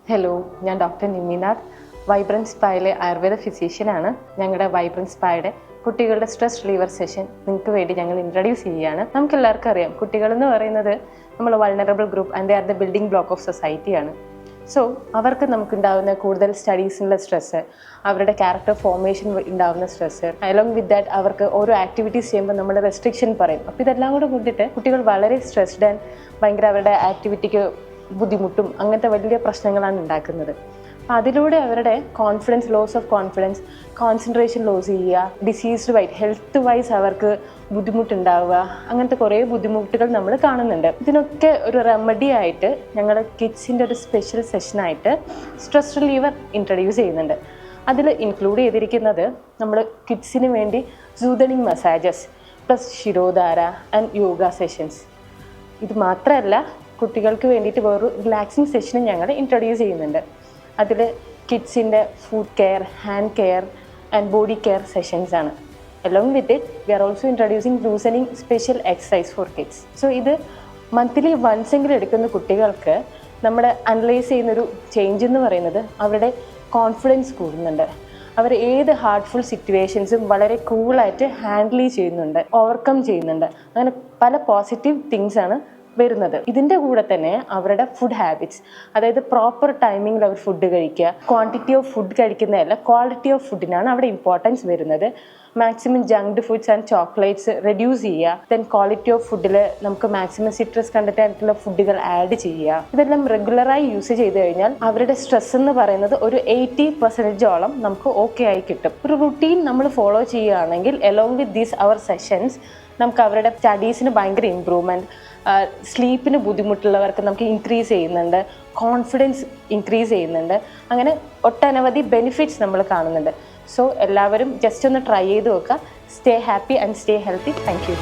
Hello, ഞാൻ doctor നിമിനാഥ്, vibrance സ്പായിലെ Ayurveda ഫിസീഷ്യനാണ്. ഞങ്ങളുടെ vibrance സ്പായുടെ കുട്ടികളുടെ സ്ട്രെസ് റിലീവർ സെഷൻ നിങ്ങൾക്ക് വേണ്ടി ഞങ്ങൾ ഇൻട്രൊഡ്യൂസ് ചെയ്യുകയാണ്. നമുക്ക് എല്ലാവർക്കും അറിയാം, കുട്ടികളെന്ന് പറയുന്നത് നമ്മൾ vulnerable group and they are the building block of സൊസൈറ്റിയാണ്. സോ അവർക്ക് നമുക്കുണ്ടാകുന്ന കൂടുതൽ സ്റ്റഡീസിനുള്ള സ്ട്രെസ്സ്, അവരുടെ ക്യാരക്ടർ ഫോർമേഷൻ ഉണ്ടാകുന്ന സ്ട്രെസ്സ്, അലോങ് വിത്ത് ദാറ്റ് അവർക്ക് ഓരോ ആക്ടിവിറ്റീസ് ചെയ്യുമ്പോൾ നമ്മൾ റെസ്ട്രിക്ഷൻ പറയും. അപ്പോൾ ഇതെല്ലാം കൂടെ കൂട്ടിയിട്ട് കുട്ടികൾ വളരെ സ്ട്രെസ്ഡ് ആൻഡ് ഭയങ്കര അവരുടെ ആക്ടിവിറ്റിക്ക് ബുദ്ധിമുട്ടും അങ്ങനത്തെ വലിയ പ്രശ്നങ്ങളാണ് ഉണ്ടാക്കുന്നത്. അപ്പം അതിലൂടെ അവരുടെ confidence, loss of confidence, concentration loss ചെയ്യുക, ഡിസീസ്ഡ് വൈസ്, ഹെൽത്ത് വൈസ് അവർക്ക് ബുദ്ധിമുട്ടുണ്ടാവുക, അങ്ങനത്തെ കുറേ ബുദ്ധിമുട്ടുകൾ നമ്മൾ കാണുന്നുണ്ട്. ഇതിനൊക്കെ ഒരു റെമഡി ആയിട്ട് ഞങ്ങൾ കിഡ്സിൻ്റെ ഒരു സ്പെഷ്യൽ സെഷനായിട്ട് സ്ട്രെസ് റിലീവർ ഇൻട്രൊഡ്യൂസ് ചെയ്യുന്നുണ്ട്. അതിൽ ഇൻക്ലൂഡ് ചെയ്തിരിക്കുന്നത് നമ്മൾ കിഡ്സിന് വേണ്ടി soothing massages plus shirodhara and yoga sessions. ഇത് മാത്രമല്ല, കുട്ടികൾക്ക് വേണ്ടിയിട്ട് വേറൊരു റിലാക്സിങ് സെഷനും ഞങ്ങൾ ഇൻട്രൊഡ്യൂസ് ചെയ്യുന്നുണ്ട്. അതിൽ കിഡ്സിൻ്റെ food care, hand care and body care sessions ആണ്. Along with it we are also introducing loosening special exercise for kids. So ഇത് മന്ത്ലി വൺസ് എങ്കിലും എടുക്കുന്ന കുട്ടികൾക്ക് നമ്മൾ അനലൈസ് ചെയ്യുന്നൊരു ചേഞ്ച് എന്ന് പറയുന്നത് അവരുടെ കോൺഫിഡൻസ് കൂടുന്നുണ്ട്. അവർ ഏത് ഹാർട്ട്ഫുൾ സിറ്റുവേഷൻസും വളരെ കൂളായിട്ട് ഹാൻഡിൽ ചെയ്യുന്നുണ്ട്, ഓവർകം ചെയ്യുന്നുണ്ട്. അങ്ങനെ പല പോസിറ്റീവ് തിങ്സാണ് വരുന്നത്. ഇതിൻ്റെ കൂടെ തന്നെ അവരുടെ ഫുഡ് ഹാബിറ്റ്സ്, അതായത് പ്രോപ്പർ ടൈമിങ്ങിൽ അവർ ഫുഡ് കഴിക്കുക, ക്വാണ്ടിറ്റി ഓഫ് ഫുഡ് കഴിക്കുന്നതല്ല ക്വാളിറ്റി ഓഫ് ഫുഡിനാണ് അവിടെ ഇമ്പോർട്ടൻസ് വരുന്നത്. Maximum junked foods and chocolates reduce ചെയ്യുക. ദെൻ ക്വാളിറ്റി ഓഫ് ഫുഡിൽ നമുക്ക് മാക്സിമം സിട്രസ് കണ്ടന്റ് ആയിട്ടുള്ള ഫുഡുകൾ ആഡ് ചെയ്യുക. ഇതെല്ലാം റെഗുലറായി യൂസ് ചെയ്ത് കഴിഞ്ഞാൽ അവരുടെ സ്ട്രെസ് എന്ന് പറയുന്നത് ഒരു 80% നമുക്ക് ഓക്കെ ആയി കിട്ടും. ഒരു റുട്ടീൻ നമ്മൾ ഫോളോ ചെയ്യുകയാണെങ്കിൽ along with these our sessions നമുക്ക് അവരുടെ സ്റ്റഡീസിന് ഭയങ്കര ഇമ്പ്രൂവ്മെൻറ്റ്, സ്ലീപ്പിന് ബുദ്ധിമുട്ടുള്ളവർക്ക് നമുക്ക് ഇൻക്രീസ് ചെയ്യുന്നുണ്ട്, കോൺഫിഡൻസ് ഇൻക്രീസ് ചെയ്യുന്നുണ്ട്. അങ്ങനെ ഒട്ടനവധി ബെനിഫിറ്റ്സ് നമ്മൾ കാണുന്നുണ്ട്. സോ എല്ലാവരും ജസ്റ്റ് ഒന്ന് ട്രൈ ചെയ്ത് നോക്കുക. Stay happy and stay healthy. Thank you.